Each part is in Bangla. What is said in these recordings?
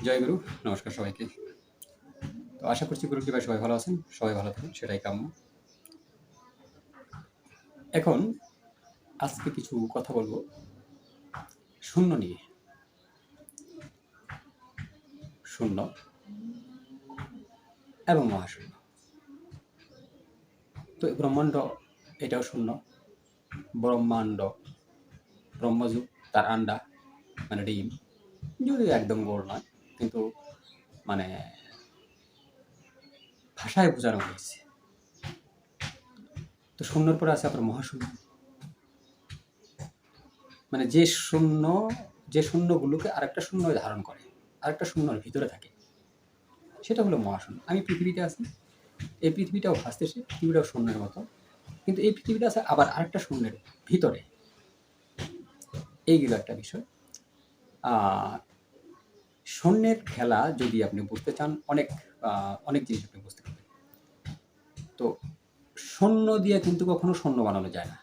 জয় গুরু। নমস্কার সবাইকে। তো আশা করছি গুরু কৃপায় সবাই ভালো আছেন, সবাই ভালো থাকুন, সেটাই কাম্য। এখন আজকে কিছু কথা বলবো শূন্য নিয়ে। শূন্য এবং মহাশূন্য। তো এই ব্রহ্মাণ্ড এটাও শূন্য। ব্রহ্মাণ্ড, ব্রহ্মযুগ, তার আন্ডা মানে ডিম, যদিও একদম গোল নয়, কিন্তু মানে ভাষায় বোঝানো হয়েছে। তো শূন্যর পরে আছে আপনার মহাশূন্য, মানে যে শূন্যগুলোকে আরেকটা শূন্য ধারণ করে, আরেকটা শূন্যর ভিতরে থাকে, সেটা হলো মহাশূন্য। আমি পৃথিবীতে আছি, এই পৃথিবীটাও ভাসতেছে, পৃথিবীটাও শূন্যের মতো, কিন্তু এই পৃথিবীটা আছে আবার আরেকটা শূন্যের ভিতরে। এইগুলো একটা বিষয়। শূন্যের খেলা যদি আপনি বুঝতে চান, অনেক জিনিস আপনি বুঝতে পারবেন। তো শূন্য দিয়ে কিন্তু কখনো শূন্য বানানো যায় না।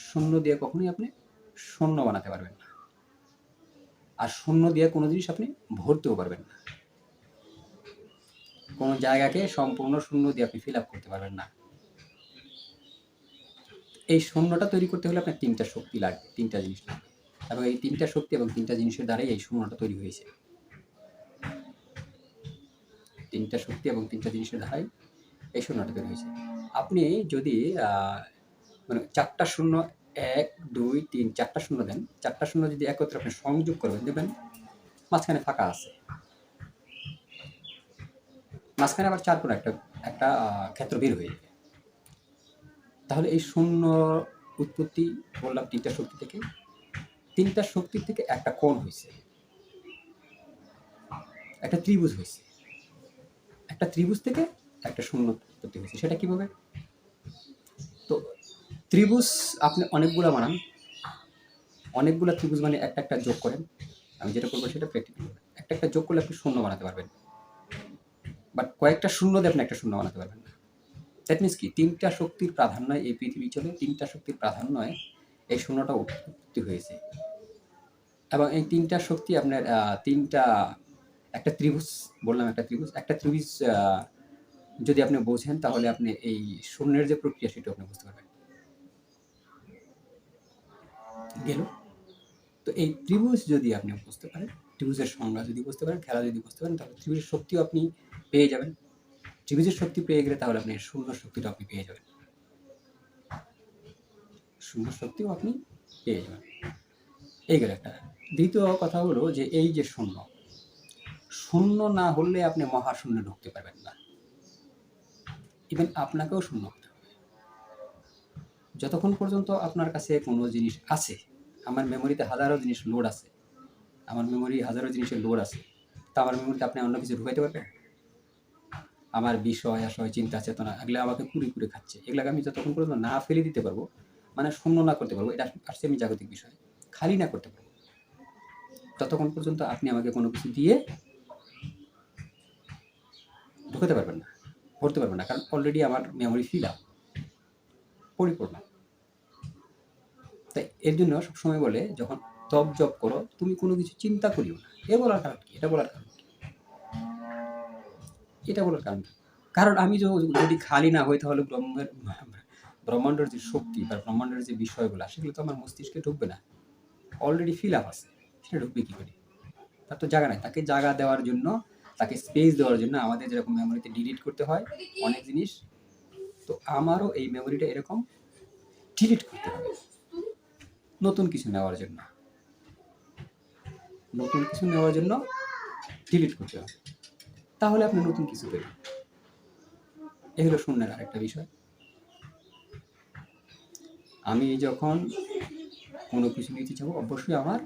শূন্য দিয়ে কখনোই আপনি শূন্য বানাতে পারবেন না, আর শূন্য দিয়ে কোনো জিনিস আপনি ভরতেও পারবেন না। কোনো জায়গাকে সম্পূর্ণ শূন্য দিয়ে আপনি ফিল আপ করতে পারবেন না। এই শূন্যটা তৈরি করতে হলে আপনার তিনটা শক্তি লাগবে, তিনটা জিনিস লাগবে, এবং এই তিনটা শক্তি এবং তিনটা জিনিসের দ্বারাই এই শূন্যটা তৈরি হয়েছে। তিনটা শক্তি এবং তিনটা জিনিসের দ্বারাই এই শূন্যটা তৈরি হয়েছে। আপনি যদি মানে চারটা শূন্য, ১, ২, ৩, চারটা শূন্য দেন, চারটা শূন্য যদি একত্রে আপনি সংযোগ করবেন, দেখবেন মাঝখানে ফাঁকা আছে, মাঝখানে আবার চার কোণ একটা একটা ক্ষেত্র বের হয়ে যাবে। তাহলে এই শূন্য উৎপত্তি বললাম তিনটা শক্তি থেকে, তিনটা শক্তির থেকে একটা কোণ হয়েছে, একটা ত্রিভুজ হয়েছে, একটা ত্রিভুজ থেকে একটা শূন্য উৎপত্তি হয়েছে। সেটা কিভাবে? তো ত্রিভুজ আপনি অনেকগুলো বানান, অনেকগুলো ত্রিভুজ মানে একটা একটা যোগ করেন। আমি যেটা করবো সেটা প্র্যাকটিক্যাল। একটা একটা যোগ করলে আপনি শূন্য বানাতে পারবেন, বাট কয়েকটা শূন্য দিয়ে আপনি একটা শূন্য বানাতে পারবেন না। দ্যাট মিনস কি, তিনটা শক্তির প্রাধান্যয় এই পৃথিবী চলে, তিনটা শক্তির প্রাধান্যয় এই শূন্যটা উৎপত্তি হয়েছে। এবং এই তিনটা শক্তি আপনার তিনটা, একটা ত্রিভুজ বললাম, একটা ত্রিভুজ যদি আপনি বোঝেন, তাহলে আপনি এই শূন্যের যে প্রক্রিয়া সেটা আপনি বুঝতে পারবেন। গেল। তো এই ত্রিভুজ যদি আপনি বুঝতে পারেন, ত্রিভুজের সংজ্ঞা যদি বুঝতে পারেন, খেলা যদি বুঝতে পারেন, তাহলে ত্রিভুজের শক্তিও আপনি পেয়ে যাবেন। ত্রিভুজের শক্তি পেয়ে গেলে তাহলে আপনি শূন্য শক্তিটা আপনি পেয়ে যাবেন, শূন্য শক্তিও আপনি পেয়ে যাবেন। এই গেল একটা। দ্বিতীয় কথা হলো যে এই যে শূন্য, শূন্য না হলে আপনি মহাশূন্যে ঢুকতে পারবেন না। ইভেন আপনাকেও শূন্য হতে হবে। যতক্ষণ পর্যন্ত আপনার কাছে কোনো জিনিস আছে, আমার মেমোরিতে হাজারো জিনিস লোড আছে, আমার মেমোরি হাজারো জিনিসের লোড আছে, তা আমার মেমোরিতে আপনি অন্য কিছু ঢুকাইতে পারবেন? আমার বিষয় আশয় চিন্তা চেতনা এগুলো আমাকে কুড়ি কুড়ে খাচ্ছে, এগুলাকে আমি যতক্ষণ পর্যন্ত না ফেলে দিতে পারবো, মানে শূন্য না করতে পারবো, এটা আসছে আমি জাগতিক বিষয়, খালি না করতে পারবো, ততক্ষণ পর্যন্ত আপনি আমাকে কোনো কিছু দিয়ে ঢুকাতে পারবেন না, ভরতে পারবেন না, কারণ অলরেডি আমার মেমোরি ফিল আপ, পরিপূর্ণ। তাই এর জন্য সবসময় বলে, যখন তপ জপ করো তুমি কোনো কিছু চিন্তা করিও না। এ বলার কারণ কি? এটা বলার কারণ কি? এটা বলার কারণ কি? কারণ আমি যদি খালি না হই, তাহলে ব্রহ্মাণ্ডের যে শক্তি বা ব্রহ্মাণ্ডের যে বিষয়গুলো, সেগুলো তো আমার মস্তিষ্কে ঢুকবে না। অলরেডি ফিল আপ আছে, সেটা ঢুকবে কি করে? তার তো জায়গা নাই। তাকে জায়গা দেওয়ার জন্য, তাকে স্পেস দেওয়ার জন্য আমাদের যেরকম মেমোরিতে ডিলিট করতে হয় অনেক জিনিস, তো আমারও এই মেমোরিটা এরকম ডিলিট করতে হবে নতুন কিছু নেওয়ার জন্য, নতুন কিছু নেওয়ার জন্য ডিলিট করতে হবে, তাহলে আপনি নতুন কিছু পেলেন। এই হলো শূন্যের আরেকটা বিষয়। আমি যখন কোনো কিছু নিতে যাবো, অবশ্যই আমার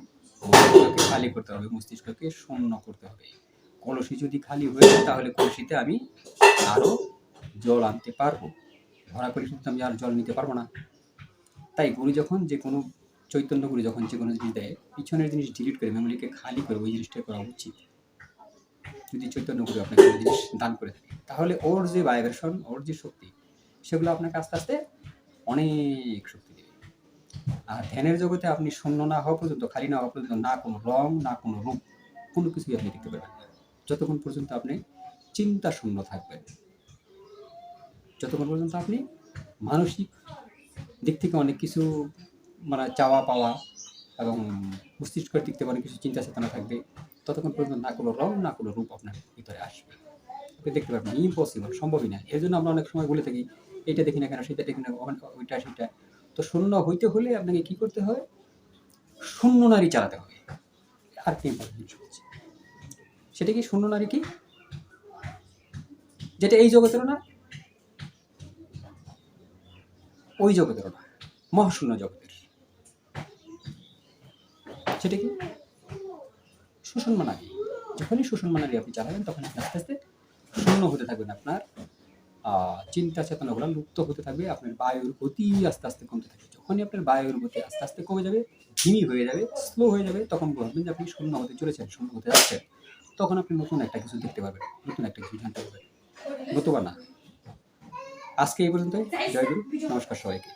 মস্তিষ্ককে খালি করতে হবে, মস্তিষ্ককে শূন্য করতে হবে। কলসি যদি খালি হয়ে যায়, তাহলে কলসিতে আমি আরও জল আনতে পারবো, ভরা কলসিতে আমি আর জল নিতে পারবো না। তাই গুরু যখন যে কোনো, চৈতন্য গুরু যখন যে কোনো জিনিস দেয়, পিছনের জিনিস ডিলিট করে মেমোরিকে খালি করে ওই জিনিসটা করা উচিত। যদি চৈতন্য গুরু আপনাকে কোনো জিনিস দান করে থাকে, তাহলে ওর যে ভাইব্রেশন, ওর যে শক্তি, সেগুলো আপনাকে আস্তে আস্তে অনেক শক্তি দেবে। আর ধ্যানের জগতে আপনি শূন্য না হওয়া পর্যন্ত, খালি না হওয়া পর্যন্ত না কোনো রং, না কোনো রূপ, কোনো কিছুই আপনি দেখতে পাবেন না। যতক্ষণ পর্যন্ত আপনি চিন্তা শূন্য থাকবেন, যতক্ষণ পর্যন্ত আপনি মানসিক দিক থেকে অনেক কিছু মানে চাওয়া পাওয়া এবং মস্তিষ্কের দিক থেকে অনেক কিছু চিন্তা চেতনা থাকবে, ততক্ষণ পর্যন্ত না কোনো রং, না কোনো রূপ আপনার ভিতরে আসবে। আপনি দেখতে পারবেন ইম্পসিবল, সম্ভবই না। এর জন্য আমরা অনেক সময় বলে থাকি এটা দেখি না কেন, সেটা দেখি না, ওইটা সেটা। তো শূন্য হইতে হলে আপনাকে কি করতে হয়? শূন্য নারী চালাতে হবে। আর কি ইম্পর্টেন্ট হচ্ছে সেটা কি? শূন্য নারী কি? যেটা এই জগতেরও না, ওই জগতেরও না, মহাশূন্য জগতের। সেটা কি? সুষুম্না নারী। যখনই সুষুম্না নারী আপনি চালাবেন, তখন আপনি আস্তে আস্তে শূন্য হতে থাকবেন। আপনার চিন্তা চেতনাগুলো লুপ্ত হতে থাকবে, আপনার বায়ুর গতি আস্তে আস্তে কমতে থাকবে। যখনই আপনার বায়ুর গতি আস্তে আস্তে কমে যাবে, ধীমি হয়ে যাবে, স্লো হয়ে যাবে, তখন ভাববেন যে আপনি শূন্য হতে চলেছেন, শূন্য হতে যাচ্ছেন। তখন আপনি নতুন একটা কিছু দেখতে পারবেন, নতুন একটা কিছু জানতে পারবেন, নতুবা না। আজকে এই পর্যন্ত। জয় গুরু, নমস্কার সবাইকে।